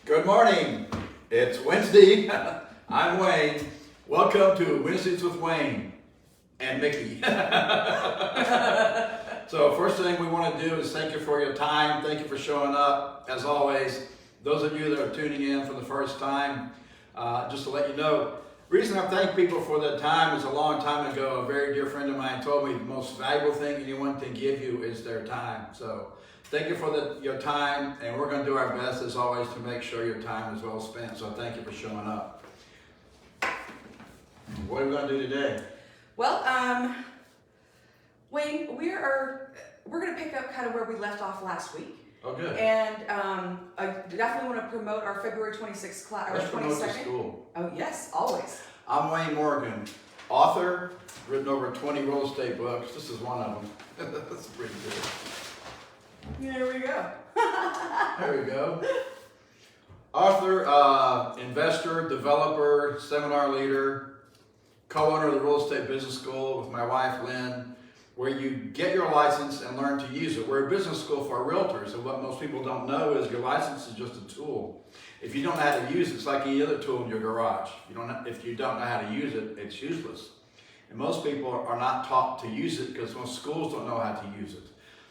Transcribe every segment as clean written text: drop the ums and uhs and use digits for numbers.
Good morning. It's Wednesday. I'm Wayne. Welcome to Wednesdays with Wayne and Mickey. So first thing we want to do is thank you for your time. Thank you for showing up. As always, those of you that are tuning in for the first time, just to let you know, the reason I thank people for their time is a long time ago, a very dear friend of mine told me the most valuable thing anyone can give you is their time. So thank you for your time, and we're going to do our best as always to make sure your time is well spent. So thank you for showing up. What are we going to do today? Well, Wayne, we're going to pick up kind of where we left off last week. Oh, good. And I definitely want to promote our February 26th class. Let's promote the school. Oh, yes, always. I'm Wayne Morgan, author, written over 20 real estate books. This is one of them. That's pretty good. There we go. There we go. Author, investor, developer, seminar leader, co-owner of the Real Estate Business School with my wife, Lynn, where you get your license and learn to use it. We're a business school for realtors, and what most people don't know is your license is just a tool. If you don't know how to use it, it's like any other tool in your garage. If you don't know how to use it, it's useless. And most people are not taught to use it because most schools don't know how to use it.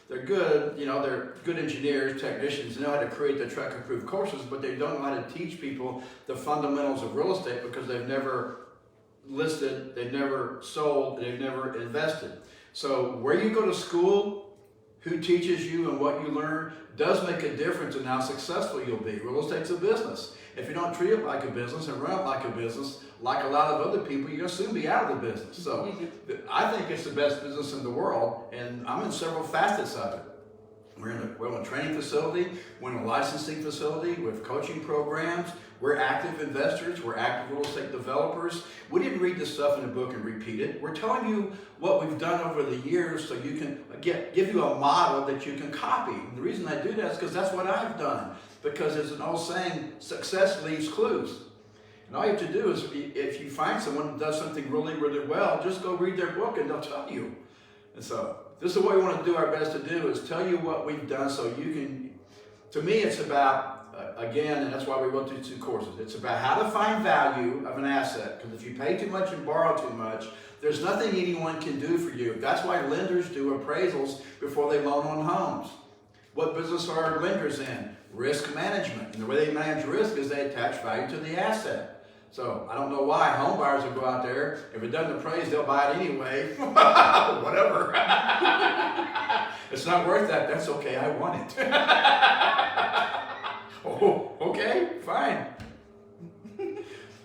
They're good, they're good engineers, technicians, they know how to create the truck-approved courses, but they don't know how to teach people the fundamentals of real estate because they've never listed, they've never sold, they've never invested. So where you go to school, who teaches you and what you learn does make a difference in how successful you'll be. Real estate's a business. If you don't treat it like a business and run it like a business, like a lot of other people, you're going to soon be out of the business. So I think it's the best business in the world, and I'm in several facets of it. We're in a training facility, we're in a licensing facility with coaching programs, we're active investors, we're active real estate developers. We didn't read this stuff in a book and repeat it. We're telling you what we've done over the years so you can give you a model that you can copy. And the reason I do that is because that's what I've done. Because there's an old saying, success leaves clues. And all you have to do is, if you find someone who does something really, really well, just go read their book and they'll tell you. And so this is what we want to do our best to do, is tell you what we've done so you can, to me it's about, again, and that's why we wrote these 2 courses, it's about how to find value of an asset. Because if you pay too much and borrow too much, there's nothing anyone can do for you. That's why lenders do appraisals before they loan on homes. What business are lenders in? Risk management. And the way they manage risk is they attach value to the asset. So I don't know why home buyers will go out there. If it doesn't appraise, they'll buy it anyway. Whatever. It's not worth that. That's okay. I want it. Oh, okay, fine.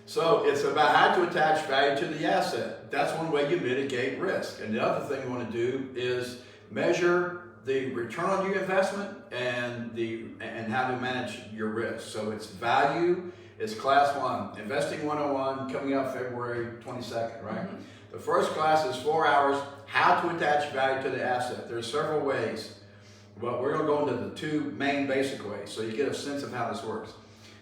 So it's about how to attach value to the asset. That's one way you mitigate risk. And the other thing you want to do is measure the return on your investment and how to manage your risk. So it's value. It's class 1, Investing 101, coming up February 22nd, right? Mm-hmm. The first class is 4 hours, how to attach value to the asset. There's several ways, but we're going to go into the 2 main basic ways so you get a sense of how this works.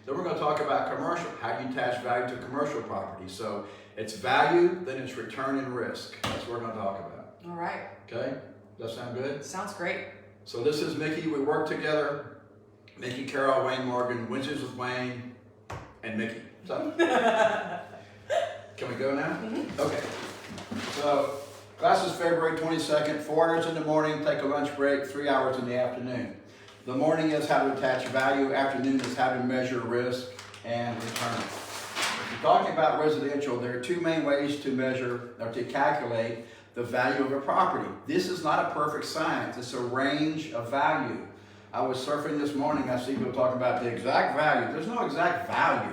Then we're going to talk about commercial, how you attach value to commercial property. So it's value, then it's return and risk. That's what we're going to talk about. All right. Okay? Does that sound good? Sounds great. So this is Mickey. We work together. Mickey Carroll, Wayne Morgan, Wednesdays with Wayne and Mickey. So, can we go now? Mm-hmm. Okay. So, class is February 22nd, 4 hours in the morning, take a lunch break, 3 hours in the afternoon. The morning is how to attach value, afternoon is how to measure risk and return. If you're talking about residential, there are 2 main ways to measure or to calculate the value of a property. This is not a perfect science, it's a range of value. I was surfing this morning, I see people talking about the exact value. There's no exact value.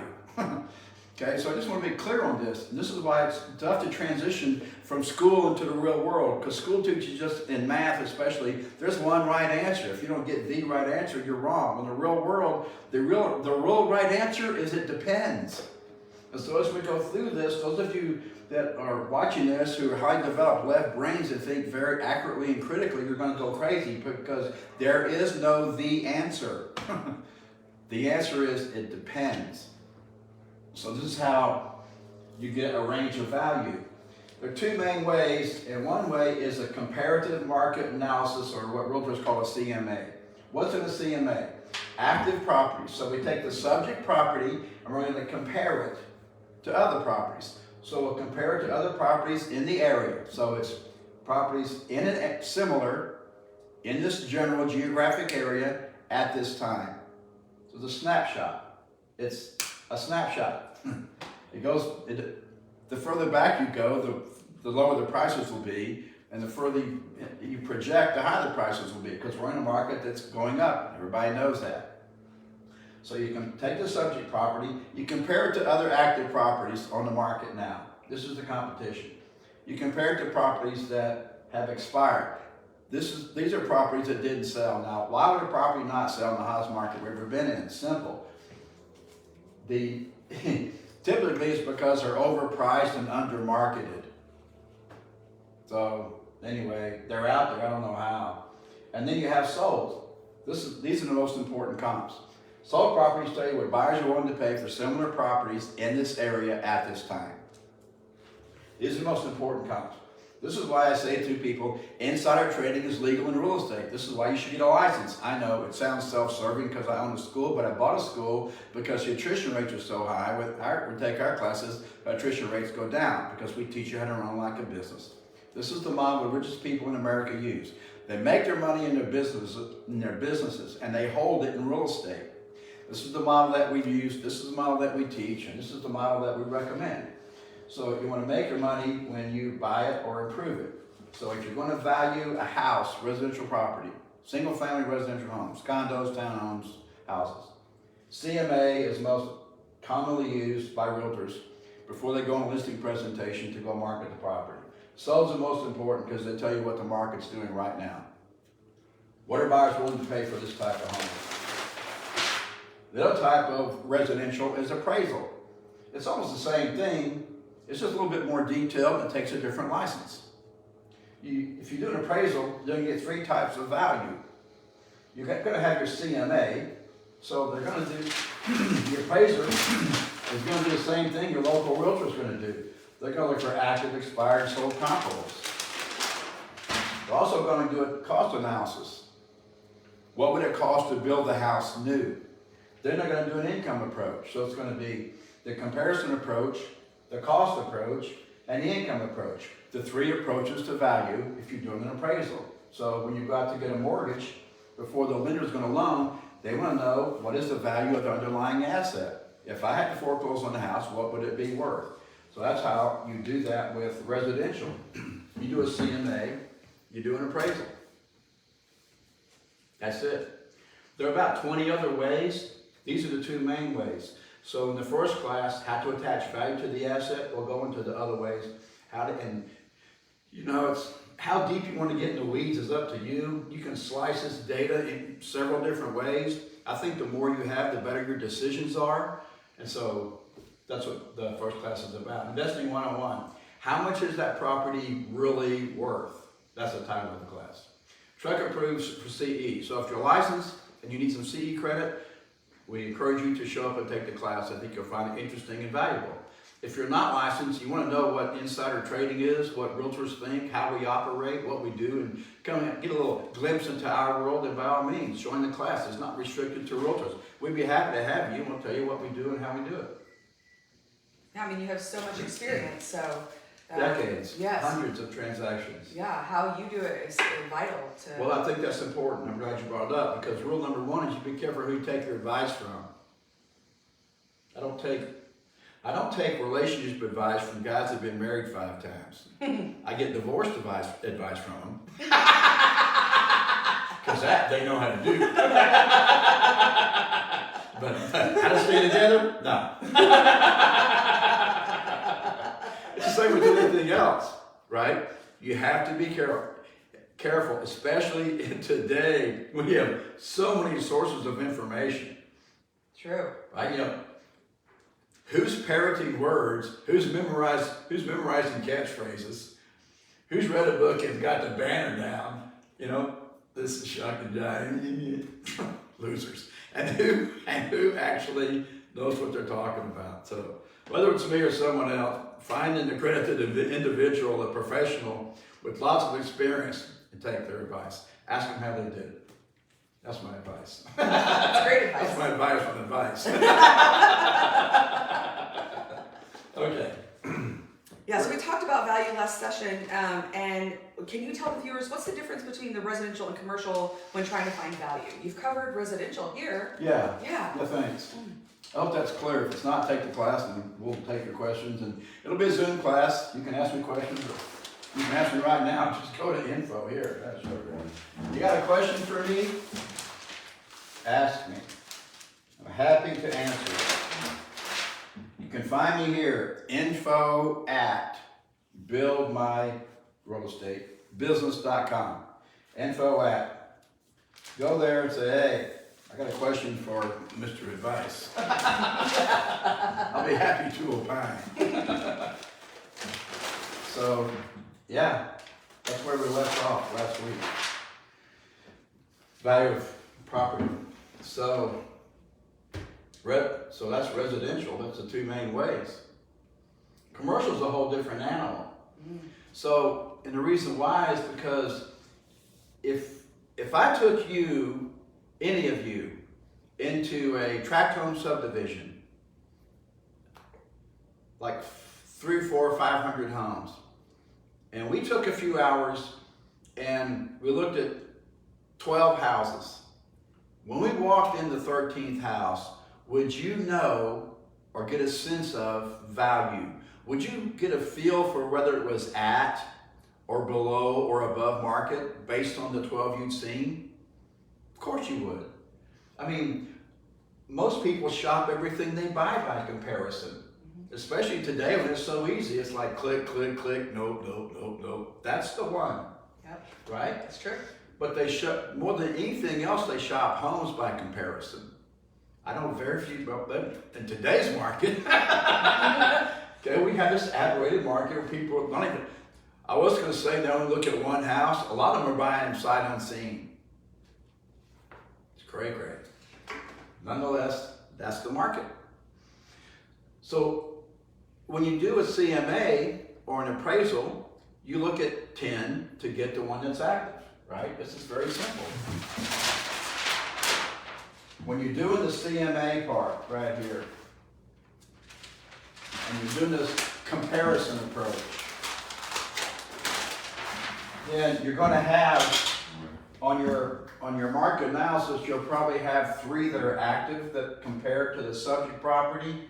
Okay, so I just want to be clear on this. And this is why it's tough to transition from school into the real world, because school teaches just, in math especially, there's one right answer. If you don't get the right answer, you're wrong. In the real world, the real right answer is it depends. And so as we go through this, those of you that are watching this who are highly developed left brains that think very accurately and critically, you're going to go crazy because there is no the answer. The answer is it depends. So this is how you get a range of value. There are 2 main ways, and one way is a comparative market analysis, or what realtors call a CMA. What's in a CMA? Active properties. So we take the subject property and we're going to compare it to other properties. So we'll compare it to other properties in the area. So it's properties in it similar in this general geographic area at this time. So the snapshot. It's a snapshot. The further back you go, the lower the prices will be, and the further you project, the higher the prices will be, because we're in a market that's going up. Everybody knows that. So you can take the subject property, you compare it to other active properties on the market now. This is the competition. You compare it to properties that have expired. These are properties that didn't sell. Now, why would a property not sell in the hottest market we've ever been in? It's simple. Typically it's because they're overpriced and undermarketed. So anyway, they're out there, I don't know how. And then you have sold. These are the most important comps. Sold properties tell you what buyers are willing to pay for similar properties in this area at this time. These are the most important comps. This is why I say to people, insider trading is legal in real estate. This is why you should get a license. I know it sounds self-serving because I own a school, but I bought a school because the attrition rates are so high. We take our classes, attrition rates go down because we teach you how to run like a business. This is the model the richest people in America use. They make their money in their businesses, and they hold it in real estate. This is the model that we use, this is the model that we teach, and this is the model that we recommend. So you want to make your money when you buy it or improve it. So if you're going to value a house, residential property, single family residential homes, condos, townhomes, houses, CMA is most commonly used by realtors before they go on a listing presentation to go market the property. Sold's the most important because they tell you what the market's doing right now. What are buyers willing to pay for this type of home? The other type of residential is appraisal. It's almost the same thing. It's just a little bit more detailed and it takes a different license. If you do an appraisal, you're going to get three types of value. You're going to have your CMA, so they're going to do, the appraiser is going to do the same thing your local realtor is going to do. They're going to look for active, expired, sold comparables. They're also going to do a cost analysis. What would it cost to build the house new? Then they're going to do an income approach. So it's going to be the comparison approach, the cost approach, and the income approach. The three approaches to value if you're doing an appraisal. So when you go out to get a mortgage, before the lender's going to loan, they want to know what is the value of the underlying asset. If I had to foreclose on the house, what would it be worth? So that's how you do that with residential. You do a CMA, you do an appraisal. That's it. There are about 20 other ways. These are the two main ways. So in the first class, how to attach value to the asset, we'll go into the other ways. It's how deep you want to get in the weeds is up to you. You can slice this data in several different ways. I think the more you have, the better your decisions are. And so that's what the first class is about. Investing 101. How much is that property really worth? That's the title of the class. Truck approves for CE. So if you're licensed and you need some CE credit, we encourage you to show up and take the class. I think you'll find it interesting and valuable. If you're not licensed, you want to know what insider trading is, what realtors think, how we operate, what we do, and come and get a little glimpse into our world, and by all means, join the class. It's not restricted to realtors. We'd be happy to have you. We'll tell you what we do and how we do it. I mean, you have so much experience, so. Decades, yes. Hundreds of transactions. Yeah, how you do it is vital to. Well, I think that's important. I'm glad you brought it up because rule number one is you be careful who you take your advice from. I don't take relationship advice from guys that have been married 5 times. I get divorce advice from them. Because that they know how to do. But how to stay together? No. It's the same with anything else, right? You have to be careful, especially in today when you have so many sources of information. True. Right? Who's parroting words? Who's memorizing catchphrases? Who's read a book and got the banner down? This is shock and jive. Losers. And who actually knows what they're talking about? So whether it's me or someone else, find an accredited individual, a professional with lots of experience, and take their advice. Ask them how they did it. That's my advice. That's great advice. That's my advice on advice. Okay. Yeah, so we talked about value last session, and can you tell the viewers what's the difference between the residential and commercial when trying to find value? You've covered residential here. Yeah. Yeah. Yeah, thanks. I hope that's clear. If it's not, take the class and we'll take your questions. And it'll be a Zoom class. You can ask me questions. Or you can ask me right now. Just go to info here. That's so good. You got a question for me? Ask me. I'm happy to answer it. You can find me here, info at buildmyrealestatebusiness.com. Info at. Go there and say, hey, I got a question for Mr. Advice. I'll be happy to opine. So, yeah, that's where we left off last week. Value of property. So that's residential. That's the two main ways. Commercial is a whole different animal. So, and the reason why is because if I took you, any of you, into a tract home subdivision, like 300, 400, 500 homes, and we took a few hours and we looked at 12 houses. When we walked in the 13th house, would you know or get a sense of value? Would you get a feel for whether it was at or below or above market based on the 12 you'd seen? Of course you would. I mean, most people shop everything they buy by comparison. Especially today when it's so easy. It's like click, click, click, nope, nope, nope, nope. That's the one. Yep. Right? That's true. But they shop, more than anything else, they shop homes by comparison. I know very few about them in today's market. Okay, we have this aberrated market where people don't even, I was going to say they only look at one house. A lot of them are buying them sight unseen. It's cray cray. Nonetheless, that's the market. So when you do a CMA or an appraisal, you look at 10 to get the one that's active, right? This is very simple. When you're doing the CMA part right here, and you're doing this comparison approach, then you're going to have on your market analysis, you'll probably have 3 that are active that compare to the subject property,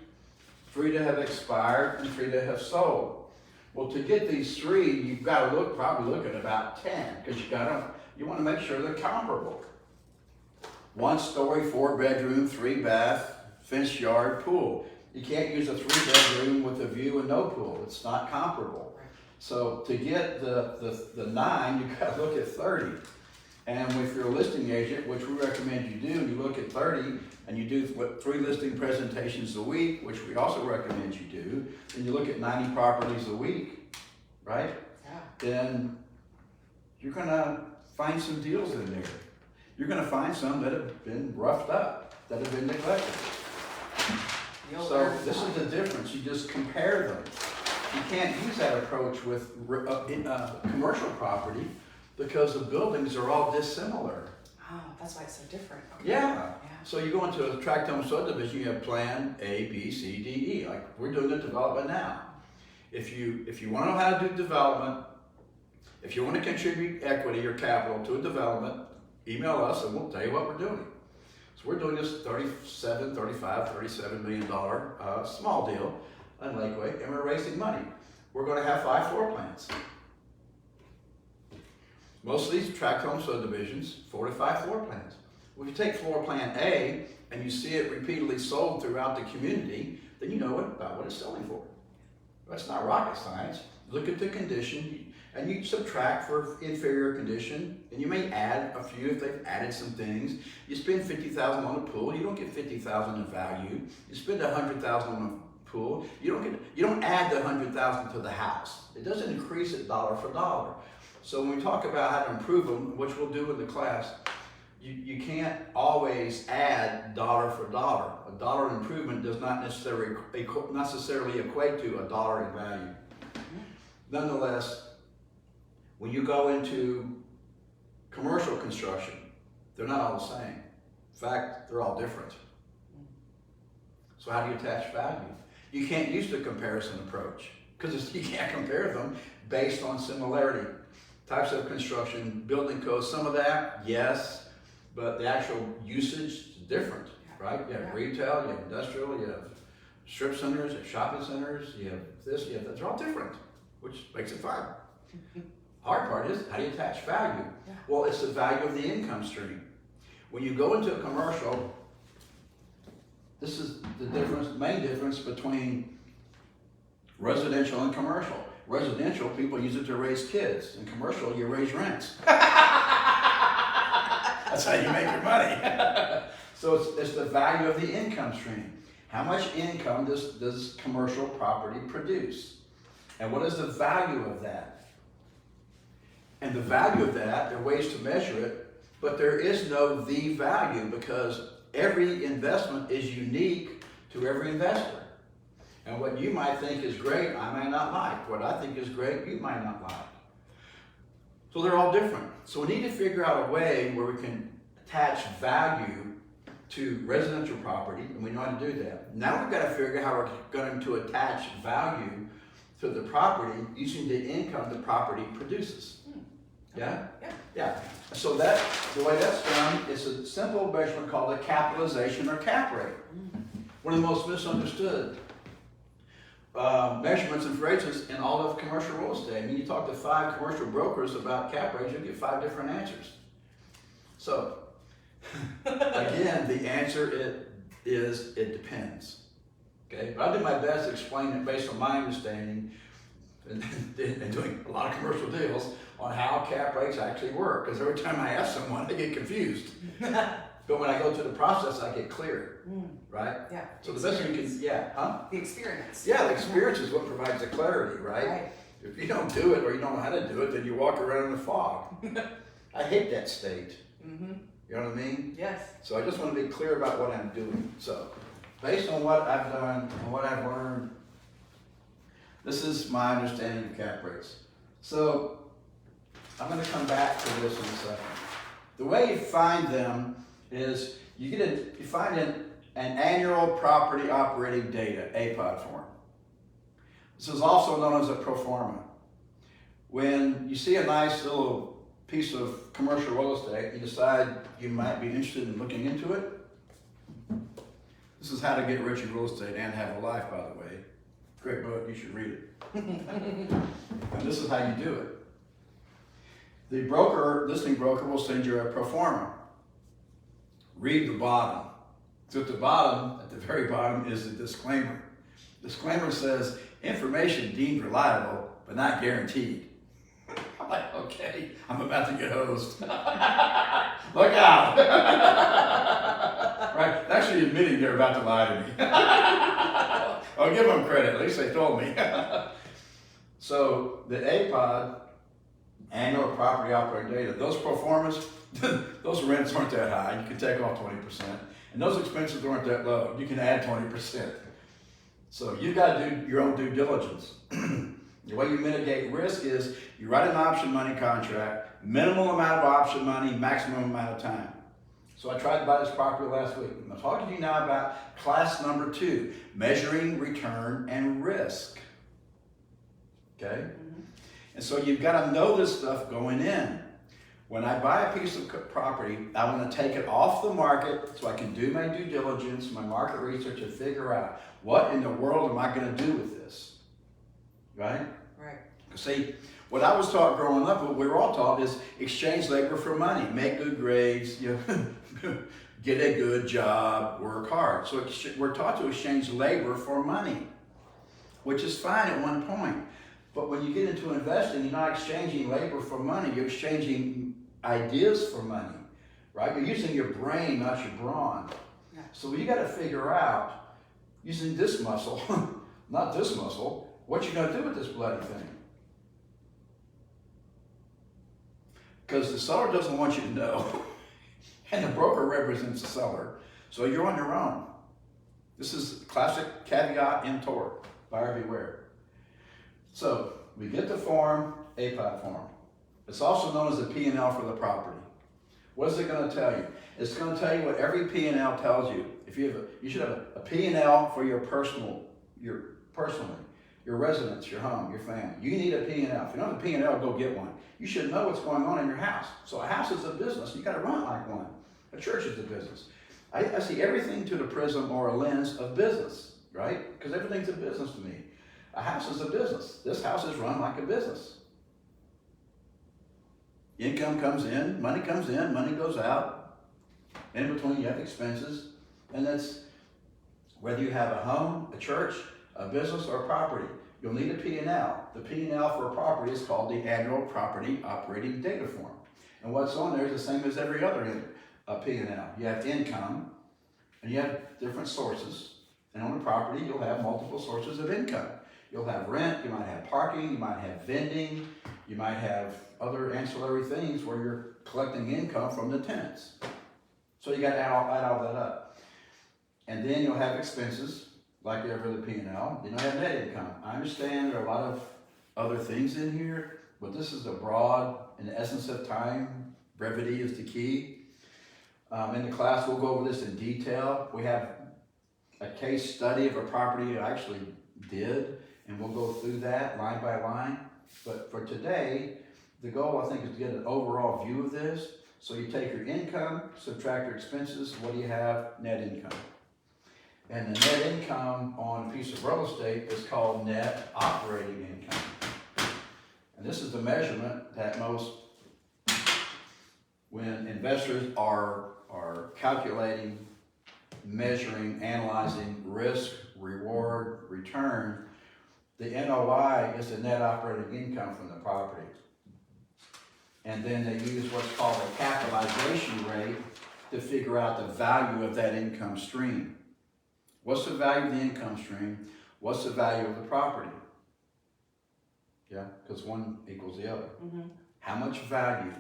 3 that have expired, and 3 that have sold. Well, to get these 3, you've got to probably look at about 10 because you want to make sure they're comparable. 1 story, 4 bedroom, 3 bath, fenced yard, pool. You can't use a 3 bedroom with a view and no pool. It's not comparable. So to get the 9, you've got to look at 30. And if you're a listing agent, which we recommend you do, you look at 30 and you do 3 listing presentations a week, which we also recommend you do, and you look at 90 properties a week, right? Yeah. Then you're going to find some deals in there. You're going to find some that have been roughed up, that have been neglected. So this is the difference. You just compare them. You can't use that approach with commercial property because the buildings are all dissimilar. Oh, that's why it's so different. Yeah. So you go into a tract home subdivision, you have plan A, B, C, D, E. Like we're doing the development now. If you want to know how to do development, if you want to contribute equity or capital to a development, email us and we'll tell you what we're doing. So we're doing this $37 million small deal on Lakeway, and we're raising money. We're going to have 5 floor plans. Most of these tract home subdivisions, 4 to 5 floor plans. Well, if you take floor plan A and you see it repeatedly sold throughout the community, then you know about what it's selling for. That's not rocket science. Look at the condition, and you subtract for inferior condition, and you may add a few if they've added some things. You spend $50,000 on a pool, you don't get $50,000 in value. You spend $100,000 on a pool, you don't add the $100,000 to the house. It doesn't increase it dollar for dollar. So when we talk about how to improve them, which we'll do in the class, you can't always add dollar for dollar. A dollar improvement does not necessarily equate to a dollar in value. Nonetheless, when you go into commercial construction, they're not all the same. In fact, they're all different. So how do you attach value? You can't use the comparison approach because you can't compare them based on similarity. Types of construction, building codes, some of that, yes, but the actual usage is different, right? You have retail, you have industrial, you have strip centers, you have shopping centers, you have this, you have that. They're all different, which makes it fun. Hard part is, how do you attach value? Yeah. Well, it's the value of the income stream. When you go into a commercial, this is the difference, main difference between residential and commercial. Residential, people use it to raise kids. In commercial, you raise rents. That's how you make your money. So it's the value of the income stream. How much income does commercial property produce? And what is the value of that? And the value of that, there are ways to measure it, but there is no the value because every investment is unique to every investor. And what you might think is great, I may not like. What I think is great, you might not like. So they're all different. So we need to figure out a way where we can attach value to residential property, and we know how to do that. Now we've got to figure out how we're going to attach value to the property using the income the property produces. Yeah? Yeah. So the way that's done is a simple measurement called a capitalization or cap rate. One of the most misunderstood measurements and phrases in all of commercial real estate. I mean, you talk to 5 commercial brokers about cap rates, you'll get 5 different answers. So, again, the answer is it depends. Okay? But I do my best to explain it based on my understanding and doing a lot of commercial deals on how cap rates actually work. Because every time I ask someone, they get confused. But when I go through the process, I get clear, right? Yeah. So the best you can, The experience. Yeah, the experience is what provides the clarity, right? If you don't do it or you don't know how to do it, then you walk around in the fog. I hate that state. You know what I mean? Yes. So I just want to be clear about what I'm doing. So based on what I've done and what I've learned, this is my understanding of cap rates. So I'm going to come back to this in a second. The way you find them is you find an annual property operating data, APOD form. This is also known as a pro forma. When you see a nice little piece of commercial real estate, you decide you might be interested in looking into it. This is How to Get Rich in Real Estate and Have a Life, by the way. Great book, you should read it. And this is how you do it. The listing broker will send you a pro forma. Read the bottom. So at the very bottom is the disclaimer. Disclaimer says, information deemed reliable, but not guaranteed. I'm like, okay, I'm about to get hosed. Look out. Right? Actually admitting they're about to lie to me. I'll give them credit, at least they told me. So the APOD, annual property operating data, those pro formas, those rents aren't that high. You can take off 20%. And those expenses aren't that low. You can add 20%. So you've got to do your own due diligence. The way you mitigate risk is you write an option money contract, minimal amount of option money, maximum amount of time. So I tried to buy this property last week. I'm talking to you now about class number 2, measuring return and risk. Okay? And so you've got to know this stuff going in. When I buy a piece of property, I want to take it off the market so I can do my due diligence, my market research, and figure out what in the world am I going to do with this. Right? Right. See, what I was taught growing up, what we were all taught is exchange labor for money, make good grades, get a good job, work hard. So we're taught to exchange labor for money, which is fine at one point. But when you get into investing, you're not exchanging labor for money, you're exchanging ideas for money, right? You're using your brain, not your brawn. Yeah. So you got to figure out, using this muscle, not this muscle, what you're going to do with this bloody thing. Because the seller doesn't want you to know, and the broker represents the seller, so you're on your own. This is classic caveat emptor, buyer beware. So we get the form, APOD form. It's also known as the P&L for the property. What is it going to tell you? It's going to tell you what every P&L tells you. If you should have a P&L for your personally, your residence, your home, your family. You need a P&L. If you don't have a P&L, go get one. You should know what's going on in your house. So a house is a business. You got to run it like one. A church is a business. I see everything through the prism or a lens of business, right? Because everything's a business to me. A house is a business. This house is run like a business. Income comes in, money goes out. In between, you have expenses. And that's whether you have a home, a church, a business, or a property. You'll need a P&L. The P&L for a property is called the Annual Property Operating Data Form. And what's on there is the same as every other P&L. You have income, and you have different sources. And on a property, you'll have multiple sources of income. You'll have rent, you might have parking, you might have vending, you might have other ancillary things where you're collecting income from the tenants. So you got to add all that up. And then you'll have expenses, like every other P&L. Then you'll have net income. I understand there are a lot of other things in here, but this is the broad, in the essence of time, brevity is the key. In the class, we'll go over this in detail. We have a case study of a property I actually did, and we'll go through that line by line. But for today, the goal, I think, is to get an overall view of this. So you take your income, subtract your expenses, what do you have? Net income. And the net income on a piece of real estate is called net operating income. And this is the measurement that when investors are calculating, measuring, analyzing risk, reward, return, the NOI is the net operating income from the property. And then they use what's called a capitalization rate to figure out the value of that income stream. What's the value of the income stream? What's the value of the property? Yeah, because one equals the other. Mm-hmm. How much value?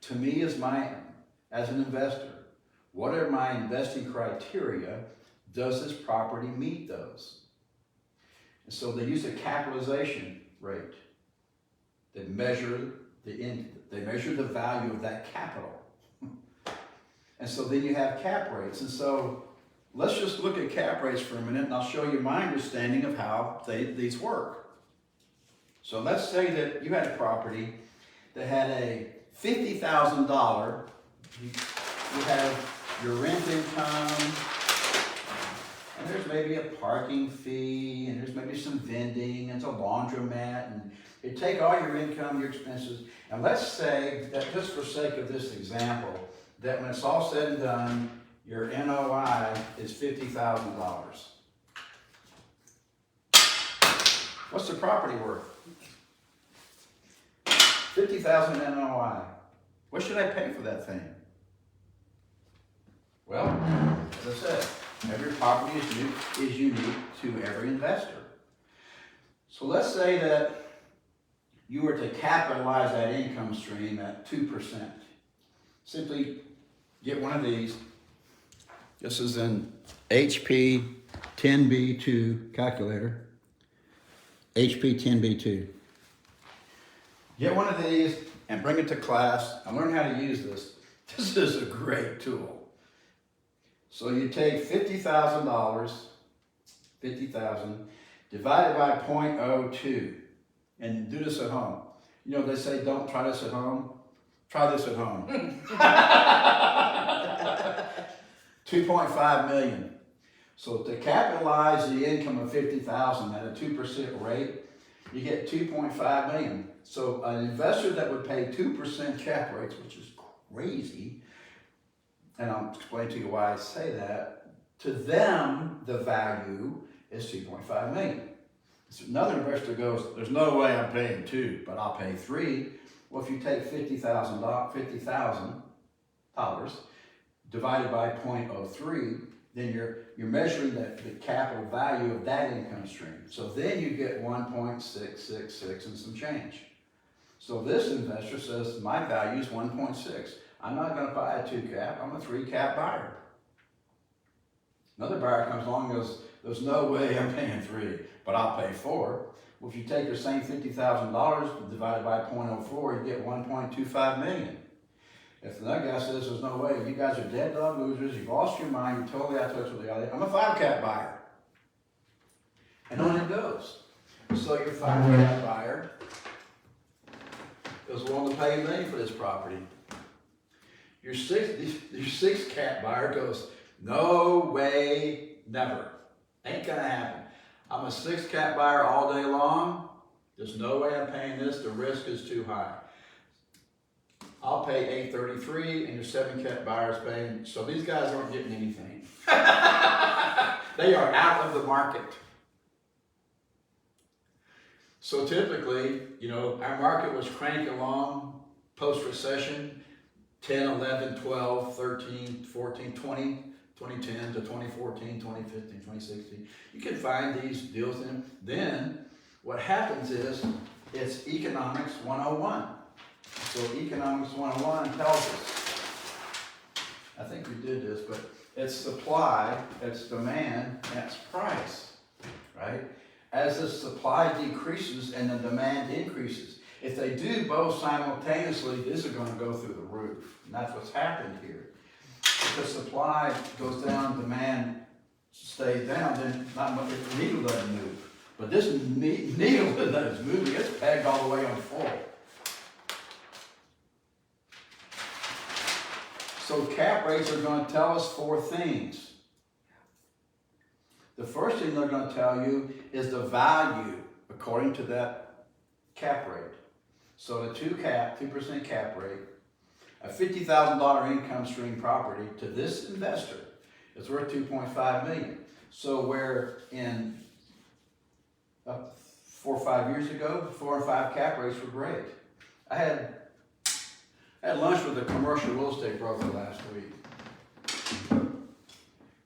To me, as an investor, what are my investing criteria? Does this property meet those? And so they use a capitalization rate. They measure the value of that capital. And so then you have cap rates. And so let's just look at cap rates for a minute, and I'll show you my understanding of how these work. So let's say that you had a property that had a $50,000. You have your rent income, and there's maybe a parking fee, and there's maybe some vending, and it's a laundromat, and you take all your income, your expenses, and let's say that just for sake of this example, that when it's all said and done, your NOI is $50,000. What's the property worth? $50,000 NOI. What should I pay for that thing? Well, as I said, every property is unique to every investor. So let's say that you were to capitalize that income stream at 2%. Simply get one of these. This is an HP 10B2 calculator. HP 10B2. Get one of these and bring it to class and learn how to use this. This is a great tool. So you take $50,000, divided by 0.02, and do this at home. You know, they say don't try this at home. Try this at home. 2.5 million. So to capitalize the income of $50,000 at a 2% rate, you get 2.5 million. So an investor that would pay 2% cap rates, which is crazy, and I'll explain to you why I say that, to them, the value is 2.5 million. So another investor goes, there's no way I'm paying 2, but I'll pay 3. Well, if you take $50,000 divided by 0.03, then you're measuring the capital value of that income stream. So then you get 1.666 and some change. So this investor says, my value is 1.6. I'm not going to buy a 2 cap, I'm a 3 cap buyer. Another buyer comes along and goes, there's no way I'm paying 3, but I'll pay 4. Well, if you take your same $50,000 divided by 0.04, you get 1.25 million. If the guy says there's no way, you guys are dead dog losers, you've lost your mind, you're totally out of touch with the other. I'm a 5 cap buyer. And on it goes. So your 5 cap buyer is willing to pay $1 million for this property. Your 6 cap buyer goes, no way, never. Ain't gonna happen. I'm a 6 cap buyer all day long. There's no way I'm paying this. The risk is too high. I'll pay $833, and your 7 cap buyer is paying. So these guys aren't getting anything. They are out of the market. So typically, our market was cranking along post-recession, 10, 11, 12, 13, 14, 20, 2010 to 2014, 2015, 2016. You can find these deals in. Then what happens is it's economics 101. So economics 101 tells us, I think we did this, but it's supply, it's demand, and it's price, right? As the supply decreases and the demand increases, if they do both simultaneously, this is going to go through the roof. And that's what's happened here. If the supply goes down, demand stays down, then not much, the needle doesn't move. But this needle that is moving, it's pegged all the way on full. So cap rates are going to tell us 4 things. The first thing they're going to tell you is the value according to that cap rate. So the 2% cap rate, a $50,000 income stream property to this investor is worth $2.5 million. So where in 4 or 5 years ago, 4 and 5 cap rates were great. I had lunch with a commercial real estate broker last week.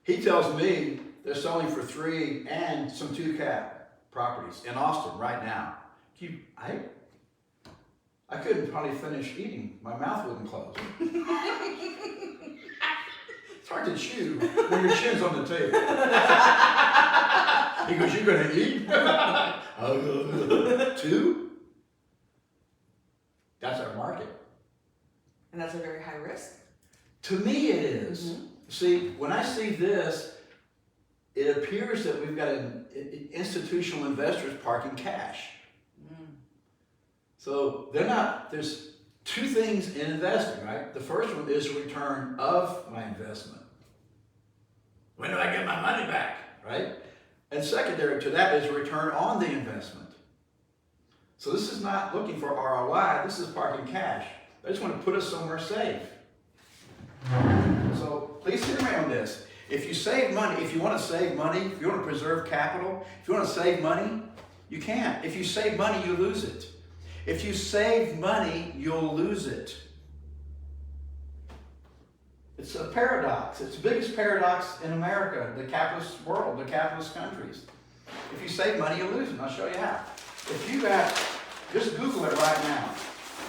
He tells me they're selling for 3 and some 2 cap properties in Austin right now. I couldn't probably finish eating. My mouth wouldn't close. It's hard to chew when your chin's on the table. He goes, "You gonna eat?" 2? That's our market. And that's a very high risk? To me it is. Mm-hmm. See, when I see this, it appears that we've got institutional investors parking cash. So there's 2 things in investing, right? The first one is return of my investment. When do I get my money back, right? And secondary to that is return on the investment. So this is not looking for ROI, this is parking cash. They just want to put us somewhere safe. So please hear me on this. If you save money, if you want to save money, if you want to preserve capital, if you want to save money, you can't. If you save money, you lose it. If you save money, you'll lose it. It's a paradox. It's the biggest paradox in America, the capitalist world, the capitalist countries. If you save money, you lose it. I'll show you how. If you just Google it right now.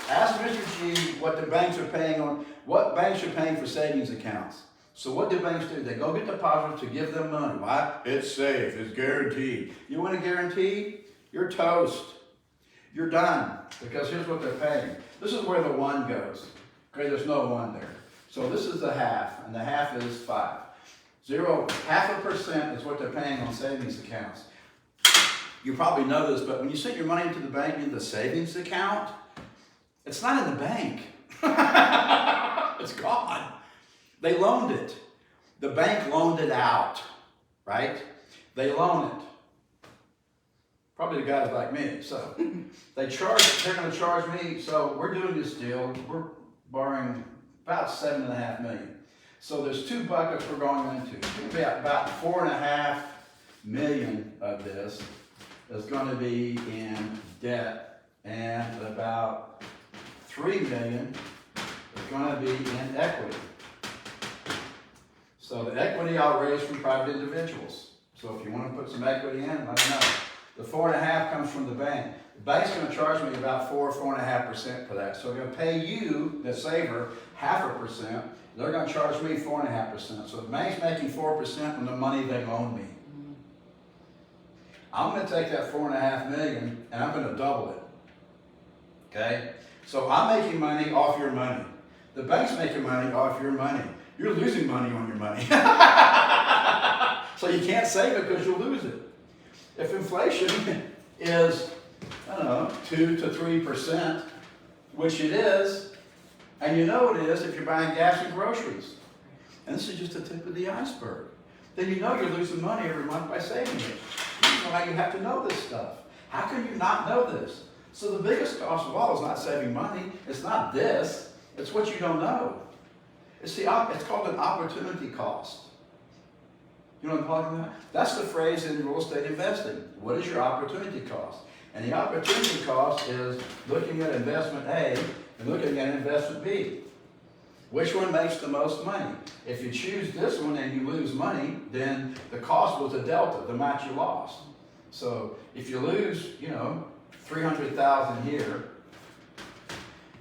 Ask Mr. G what the banks are paying what banks are paying for savings accounts. So what do banks do? They go get depositors to give them money. Why? It's safe. It's guaranteed. You want a guarantee? You're toast. You're done. Because here's what they're paying. This is where the 1 goes. Okay, there's no 1 there. So this is the half, and the half is 5. 0.5% is what they're paying on savings accounts. You probably know this, but when you send your money into the bank in the savings account, it's not in the bank. It's gone. They loaned it. The bank loaned it out, right? They loan it. Probably the guys like me. So they're going to charge me. So we're doing this deal. We're borrowing about $7.5 million. So there's 2 buckets we're going into. About $4.5 million of this is going to be in debt, and about $3 million is going to be in equity. So the equity I'll raise from private individuals. So if you want to put some equity in, let me know. The 4.5 comes from the bank. The bank's going to charge me about 4.5% for that. So they're going to pay you, the saver, 0.5%. They're going to charge me 4.5%. So the bank's making 4% from the money they loan me. I'm going to take that $4.5 million and I'm going to double it. Okay? So I'm making money off your money. The bank's making money off your money. You're losing money on your money. So you can't save it because you'll lose it. If inflation is, I don't know, 2 to 3%, which it is, and you know it is if you're buying gas and groceries, and this is just the tip of the iceberg, then you know you're losing money every month by saving it. That's why you have to know this stuff. How can you not know this? So the biggest cost of all is not saving money. It's not this. It's what you don't know. It's called an opportunity cost. You know what I'm talking about? That's the phrase in real estate investing. What is your opportunity cost? And the opportunity cost is looking at investment A and looking at investment B. Which one makes the most money? If you choose this one and you lose money, then the cost was a delta, the amount you lost. So if you lose, $300,000 here,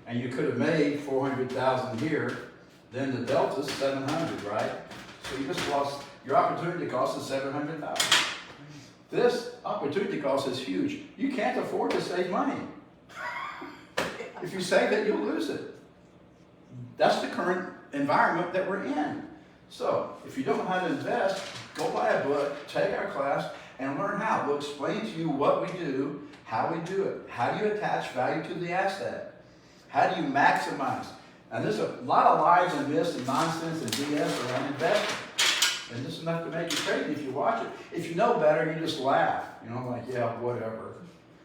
and you could have made $400,000 here, then the delta's $700,000, right? So you just lost. Your opportunity cost is $700,000. This opportunity cost is huge. You can't afford to save money. If you save it, you'll lose it. That's the current environment that we're in. So if you don't know how to invest, go buy a book, take our class, and learn how. We'll explain to you what we do, how we do it. How do you attach value to the asset? How do you maximize? And there's a lot of lies and myths and nonsense and BS around investing. And this is enough to make you crazy if you watch it. If you know better, you just laugh. Like, yeah, whatever.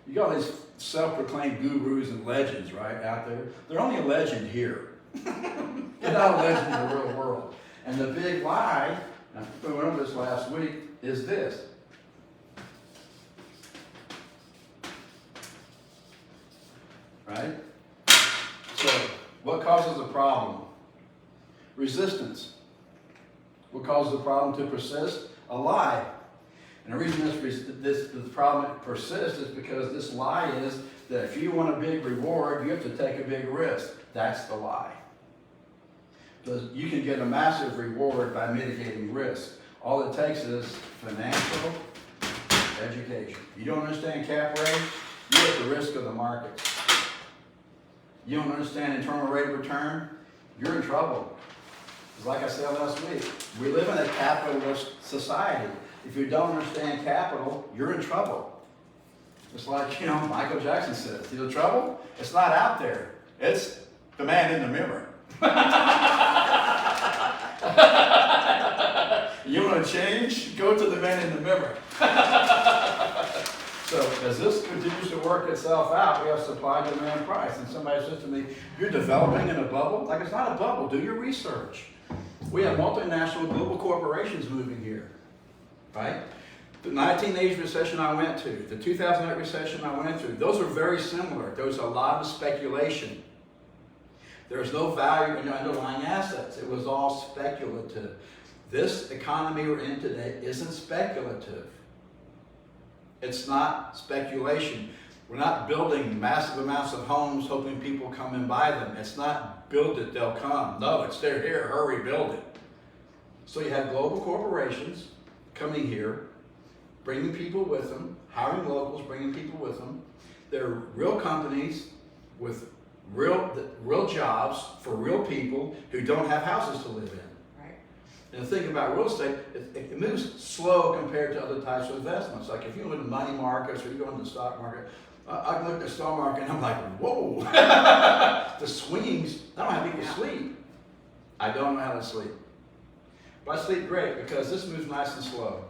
You got all these self-proclaimed gurus and legends, right, out there. They're only a legend here. They're not a legend in the real world. And the big lie, and I went over this last week, is this. Right? So, what causes a problem? Resistance. What causes the problem to persist? A lie. And the reason this problem persists is because this lie is that if you want a big reward, you have to take a big risk. That's the lie. Because you can get a massive reward by mitigating risk. All it takes is financial education. You don't understand cap rate, you're at the risk of the market. You don't understand internal rate of return, you're in trouble. Because like I said last week, we live in a capitalist society. If you don't understand capital, you're in trouble. It's like, Michael Jackson said, see the trouble? It's not out there. It's the man in the mirror. You want to change? Go to the man in the mirror. So as this continues to work itself out, we have supply, demand, price. And somebody says to me, you're developing in a bubble? Like, it's not a bubble. Do your research. We have multinational global corporations moving here, right? The 1980 recession I went to, the 2008 recession I went through, those are very similar. There was a lot of speculation. There was no value in the underlying assets. It was all speculative. This economy we're in today isn't speculative. It's not speculation. We're not building massive amounts of homes hoping people come and buy them. It's not build it, they'll come. No, it's they're here, hurry, build it. So you have global corporations coming here, bringing people with them, hiring locals, bringing people with them. They're real companies with real jobs for real people who don't have houses to live in. Right. And the thing about real estate, it moves slow compared to other types of investments. Like if you go into money markets or you go into the stock market, I look at the stock market and I'm like, whoa, the swings, I don't have people sleep. I don't know how to sleep. But I sleep great because this moves nice and slow.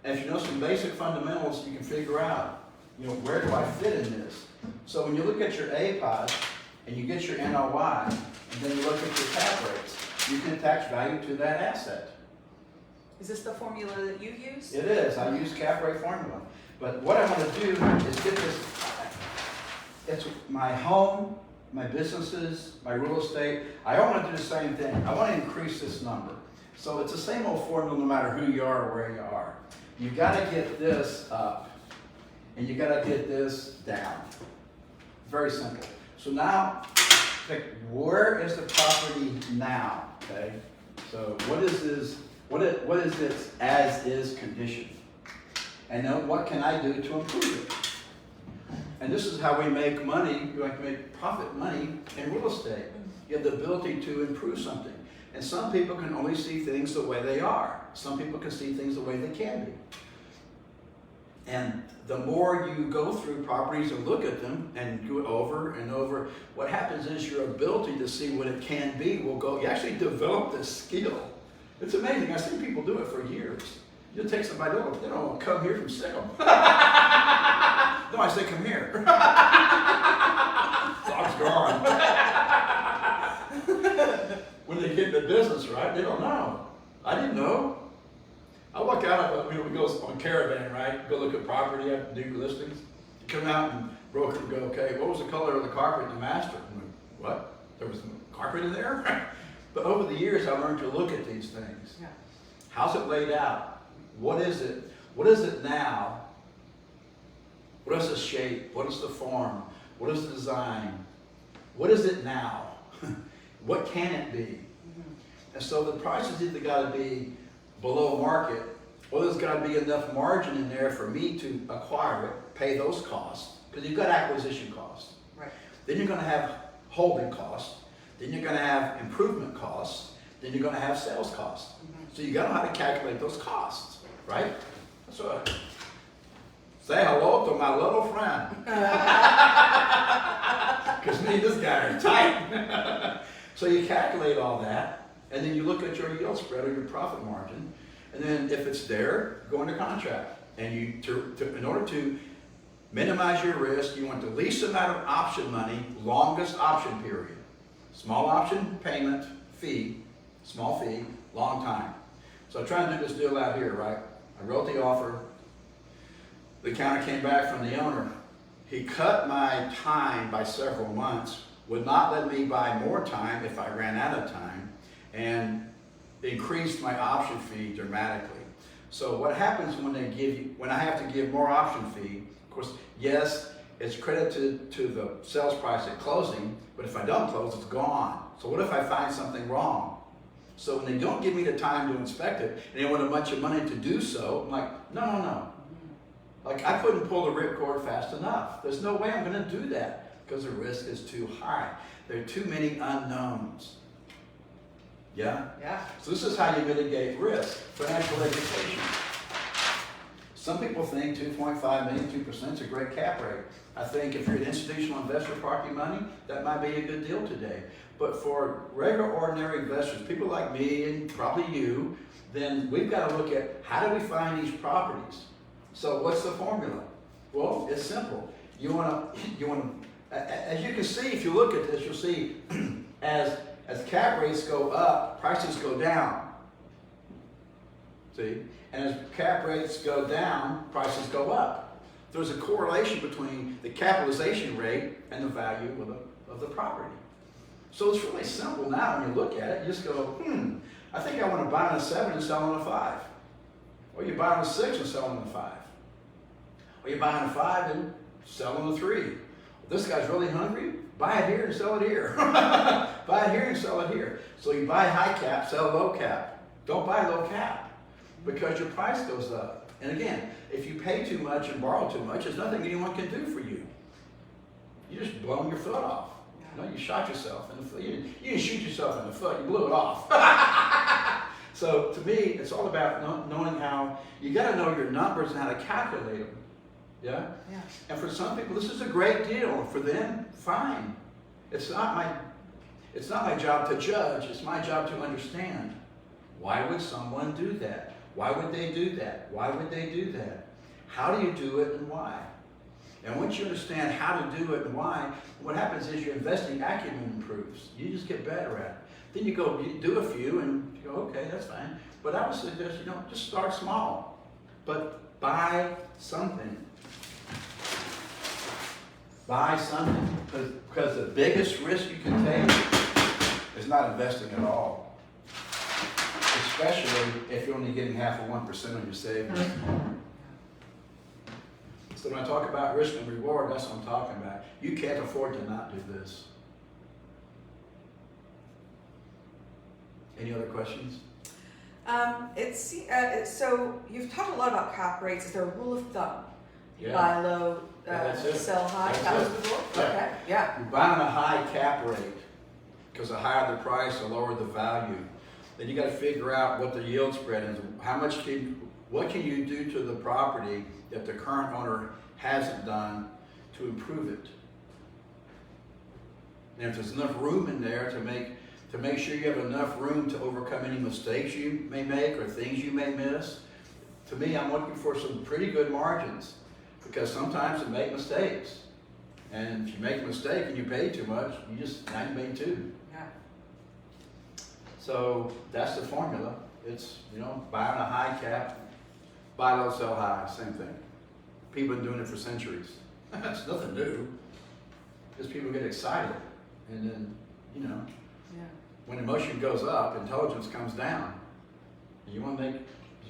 And if you know some basic fundamentals, you can figure out, where do I fit in this? So when you look at your APOD and you get your NOI, and then you look at your cap rates, you can attach value to that asset. Is this the formula that you use? It is. I use cap rate formula. But what I want to do is get this, it's my home, my businesses, my real estate. I all want to do the same thing. I want to increase this number. So it's the same old formula no matter who you are or where you are. You got to get this up and you got to get this down. Very simple. So now, where is the property now? Okay. So what is this? What is its as-is condition? And then what can I do to improve it? And this is how we make money, you like to make profit money in real estate. You have the ability to improve something. And some people can only see things the way they are. Some people can see things the way they can be. And the more you go through properties and look at them and do it over and over, what happens is your ability to see what it can be will go. You actually develop this skill. It's amazing. I've seen people do it for years. You take somebody, they don't come here from Sikkim. No, I say come here. Dog's gone. When they get the business right, they don't know. I didn't know. I walk out, we go on Caravan, right? Go look at property, have to do listings. You come out and broker would go, okay, what was the color of the carpet in the master? I'm like, what? There was carpet in there? But over the years, I learned to look at these things. Yeah. How's it laid out? What is it? What is it now? What is the shape? What is the form? What is the design? What is it now? What can it be? Mm-hmm. And so the price has either got to be below market, or there's got to be enough margin in there for me to acquire it, pay those costs, because you've got acquisition costs. Right. Then you're going to have holding costs. Then you're going to have improvement costs. Then you're going to have sales costs. Mm-hmm. So you got to know how to calculate those costs, right? That's right. Say hello to my little friend. Because me and this guy are tight. So you calculate all that, and then you look at your yield spread or your profit margin, and then if it's there, go into contract. And you, in order to minimize your risk, you want the least amount of option money, longest option period. Small option payment fee, small fee, long time. So I'm trying to do this deal out here, right? I wrote the offer. The counter came back from the owner. He cut my time by several months, would not let me buy more time if I ran out of time, and increased my option fee dramatically. So what happens when they give you, when I have to give more option fee, of course, yes, it's credited to the sales price at closing, but if I don't close, it's gone. So what if I find something wrong? So when they don't give me the time to inspect it, and they want a bunch of money to do so, I'm like, no. Like, I couldn't pull the ripcord fast enough. There's no way I'm going to do that because the risk is too high. There are too many unknowns. Yeah? Yeah. So this is how you mitigate risk. Financial education. Some people think 2.5 million, 2% is a great cap rate. I think if you're an institutional investor parking money, that might be a good deal today. But for regular, ordinary investors, people like me and probably you, then we've got to look at how do we find these properties. So what's the formula? Well, it's simple. You want to, as you can see, if you look at this, you'll see as cap rates go up, prices go down. See? And as cap rates go down, prices go up. There's a correlation between the capitalization rate and the value of the property. So it's really simple now when you look at it. You just go, I think I want to buy on a 7 and sell on a 5. Or you buy on a 6 and sell on a 5. Or you buy on a 5 and sell on a 3. This guy's really hungry, buy it here and sell it here. Buy it here and sell it here. So you buy high cap, sell low cap. Don't buy low cap because your price goes up. And again, if you pay too much and borrow too much, there's nothing anyone can do for you. You just blown your foot off. You know, you shot yourself in the foot. You didn't shoot yourself in the foot, you blew it off. So to me, it's all about knowing how, you got to know your numbers and how to calculate them. Yeah? Yeah. And for some people, this is a great deal. For them, fine. It's not my job to judge. It's my job to understand. Why would someone do that? Why would they do that? Why would they do that? How do you do it and why? And once you understand how to do it and why, what happens is your investing acumen improves. You just get better at it. Then you do a few and you go, okay, that's fine. But I would suggest, just start small. But buy something. Buy something. Because the biggest risk you can take is not investing at all. Especially if you're only getting half of 1% on your savings. So when I talk about risk and reward, that's what I'm talking about. You can't afford to not do this. Any other questions? So you've talked a lot about cap rates. Is there a rule of thumb Yeah. Buy low, That's it. sell high. That's That was it. the rule? Yeah. Okay, yeah. You're buying a high cap rate because the higher the price, the lower the value. Then you got to figure out what the yield spread is. What can you do to the property that the current owner hasn't done to improve it? And if there's enough room in there to make sure you have enough room to overcome any mistakes you may make or things you may miss. To me, I'm looking for some pretty good margins because sometimes you make mistakes. And if you make a mistake and you pay too much, now you made two. Yeah. So that's the formula. It's, buying a high cap, buy low, sell high, same thing. People have been doing it for centuries. It's nothing new. Just people get excited. And then, Yeah. when emotion goes up, intelligence comes down. You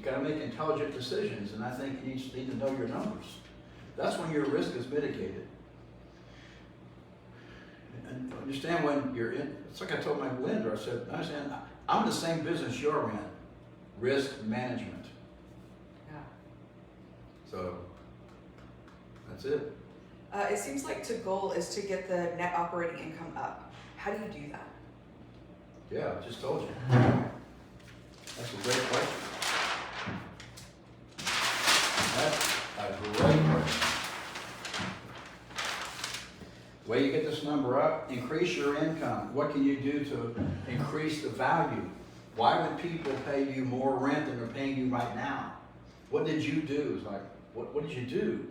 gotta make intelligent decisions, and I think you need to know your numbers. That's when your risk is mitigated. And understand when you're in, it's like I told my lender, I said, understand, I'm in the same business you're in, risk management. Yeah. So, that's it. It seems like the goal is to get the net operating income up. How do you do that? Yeah, I just told you. That's a great question. That's a great question. The way you get this number up, increase your income. What can you do to increase the value? Why would people pay you more rent than they're paying you right now? What did you do? It's like, what did you do?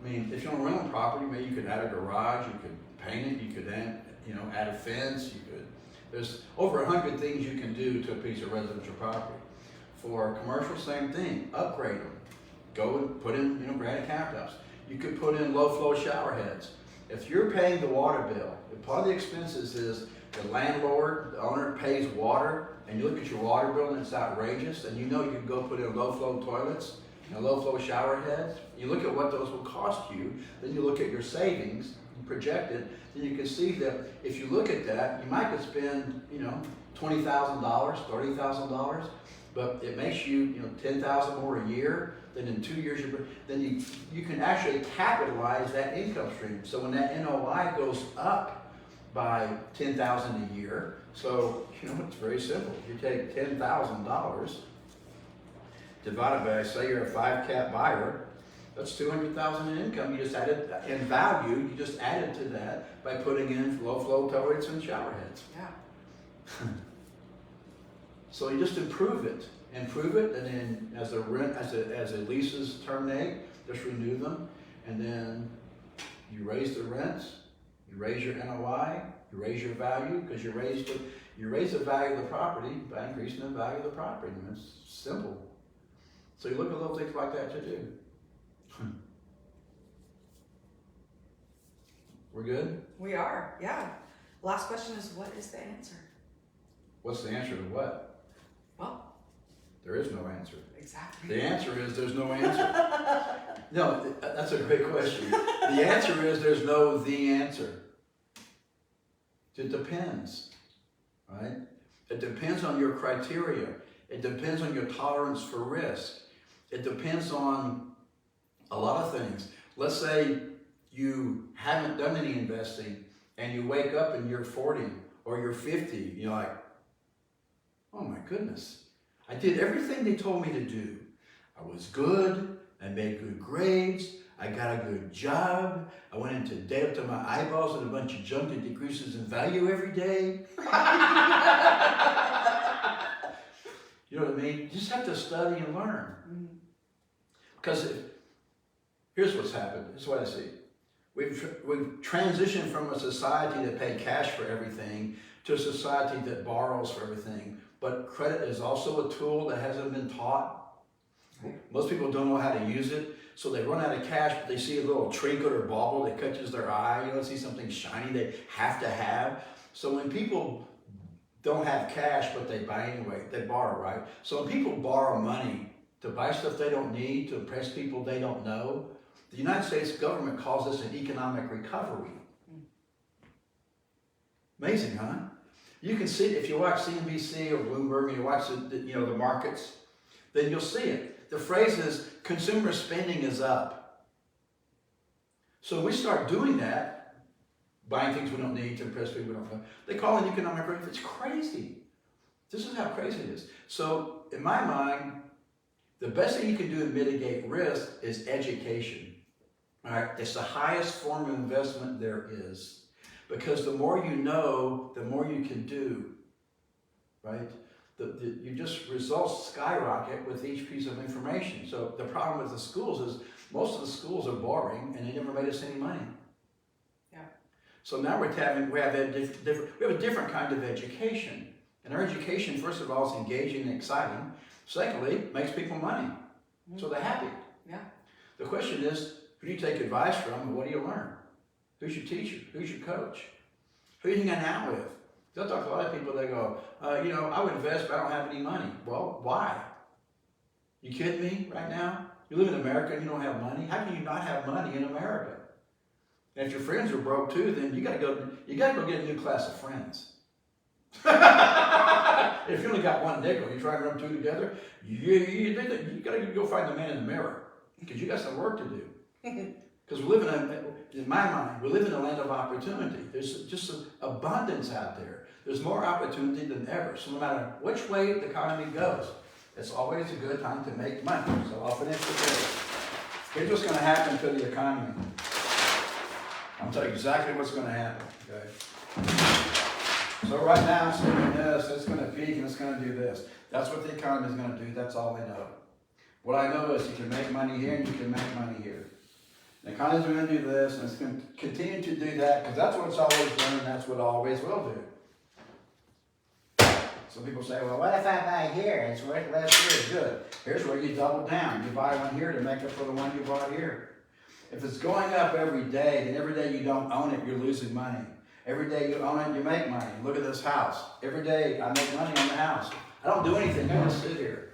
I mean, if you own a rental property, maybe you could add a garage, you could paint it, you could add a fence, there's over 100 things you can do to a piece of residential property. For commercial, same thing, upgrade them. Go and put in, granite countertops. You could put in low flow shower heads. If you're paying the water bill, if part of the expenses is the landlord, the owner pays water, and you look at your water bill and it's outrageous, and you can go put in low flow toilets and low flow shower heads. You look at what those will cost you, then you look at your savings, you project it, then you can see that if you look at that, you might could spend, $20,000, $30,000, but it makes you, $10,000 more a year. Then in 2 years, then you can actually capitalize that income stream. So when that NOI goes up by $10,000 a year, so it's very simple. You take $10,000 divided by, say you're a 5 cap buyer, that's $200,000 in income. You just added in value. You just added to that by putting in low flow toilets and shower heads. Yeah. So you just improve it, and then as the leases terminate, just renew them, and then you raise the rents, you raise your NOI, you raise your value because you raise the value of the property by increasing the value of the property. And it's simple. So you look at little things like that to do. We're good? We are, yeah. Last question is, what is the answer? What's the answer to what? Well, there is no answer. Exactly. The answer is there's no answer. No, that's a great question. The answer is there's no the answer. It depends, right? It depends on your criteria. It depends on your tolerance for risk. It depends on a lot of things. Let's say you haven't done any investing and you wake up and you're 40 or you're 50. You're like, oh my goodness. I did everything they told me to do. I was good. I made good grades. I got a good job. I went into debt up to my eyeballs and a bunch of junk that decreases in value every day. You know what I mean? You just have to study and learn. Because here's what's happened. Here's what I see. We've transitioned from a society that paid cash for everything to a society that borrows for everything. But credit is also a tool that hasn't been taught. Most people don't know how to use it. So they run out of cash, but they see a little trinket or bauble that catches their eye. See something shiny they have to have. So when people don't have cash, but they buy anyway, they borrow, right? So when people borrow money to buy stuff they don't need, to impress people they don't know, the United States government calls this an economic recovery. Amazing, huh? You can see it if you watch CNBC or Bloomberg and you watch the markets, then you'll see it. The phrase is consumer spending is up. So we start doing that, buying things we don't need to impress people we don't know. They call it economic growth. It's crazy. This is how crazy it is. So in my mind, the best thing you can do to mitigate risk is education. All right, it's the highest form of investment there is, because the more you know, the more you can do. Right? You just results skyrocket with each piece of information. So the problem with the schools is most of the schools are boring and they never made us any money. Yeah. So now we have a different kind of education. And our education, first of all, is engaging and exciting. Secondly, makes people money. So they're happy. Yeah. The question is, who do you take advice from and what do you learn? Who's your teacher? Who's your coach? Who are you hanging out with? They'll talk to a lot of people, they go, I would invest, but I don't have any money. Well, why? You kidding me right now? You live in America and you don't have money? How can you not have money in America? And if your friends are broke too, then you gotta go get a new class of friends. If you only got one nickel, you try and rub two together, you gotta go find the man in the mirror, because you got some work to do. Because we live in my mind, we live in a land of opportunity. There's just an abundance out there. There's more opportunity than ever. So no matter which way the economy goes, it's always a good time to make money. So I'll finish with this. Here's what's going to happen to the economy. I'll tell you exactly what's going to happen. Okay. So right now, I'm saying this, it's going to peak and it's going to do this. That's what the economy is going to do. That's all we know. What I know is you can make money here and you can make money here. The economy is going to do this and it's going to continue to do that because that's what it's always done and that's what it always will do. Some people say, well, what if I buy here? It's worth less here. Good. Here's where you double down. You buy one here to make up for the one you bought here. If it's going up every day, then every day you don't own it, you're losing money. Every day you own it, you make money. Look at this house. Every day I make money on the house. I don't do anything. I just sit here.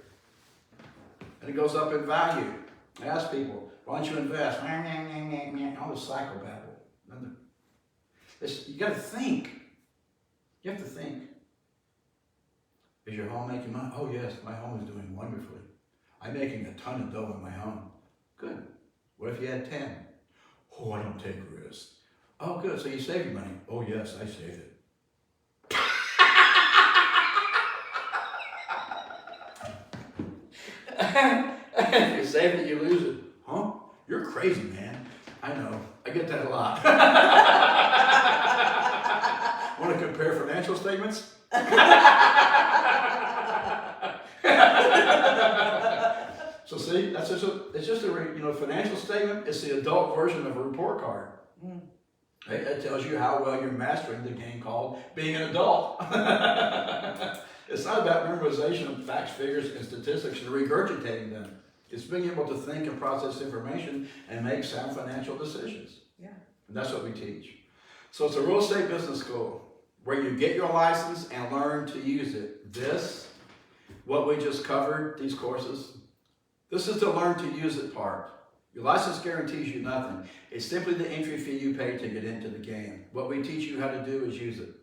And it goes up in value. I ask people, why don't you invest? All this psychobabble. You got to think. You have to think. Is your home making money? Oh yes, my home is doing wonderfully. I'm making a ton of dough in my home. Good. What if you had 10? Oh, I don't take risks. Oh good, so you save your money. Oh yes, I save it. If you save it, you lose it. Huh? You're crazy, man. I know. I get that a lot. Want to compare financial statements? So see, that's it's just a financial statement. It's the adult version of a report card. It tells you how well you're mastering the game called being an adult. It's not about memorization of facts, figures, and statistics and regurgitating them. It's being able to think and process information and make sound financial decisions. Yeah. And that's what we teach. So it's a real estate business school where you get your license and learn to use it. What we just covered, these courses, this is the learn to use it part. Your license guarantees you nothing. It's simply the entry fee you pay to get into the game. What we teach you how to do is use it.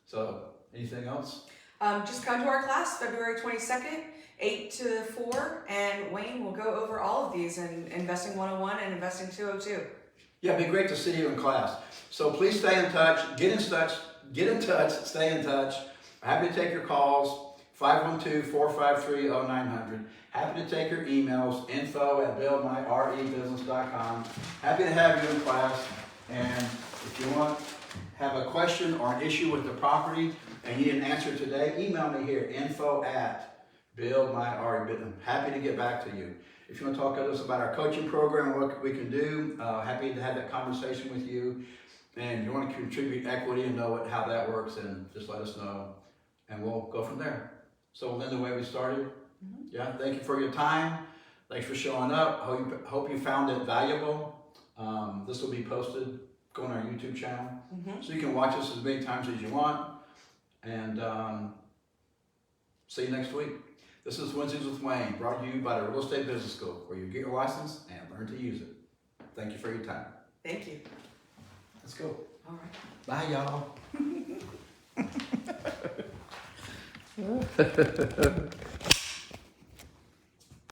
So, anything else? Just come to our class, February 22nd, 8 to 4, and Wayne will go over all of these in Investing 101 and Investing 202. Yeah, it'd be great to see you in class. So please stay in touch, get in touch, stay in touch. Happy to take your calls, 512-453-0900. Happy to take your emails, info@buildmyrebusiness.com. Happy to have you in class. And if you have a question or an issue with the property and you need an answer today, email me here, info@buildmyrebusiness. I'm happy to get back to you. If you want to talk to us about our coaching program and what we can do, happy to have that conversation with you. And if you want to contribute equity and know how that works, then just let us know. And we'll go from there. So Lynn, the way we started, yeah, thank you for your time. Thanks for showing up. Hope you found it valuable. This will be posted, go on our YouTube channel. So you can watch us as many times as you want. And see you next week. This is Wednesdays with Wayne, brought to you by the Real Estate Business School, where you get your license and learn to use it. Thank you for your time. Thank you. Let's go. All right. Bye, y'all.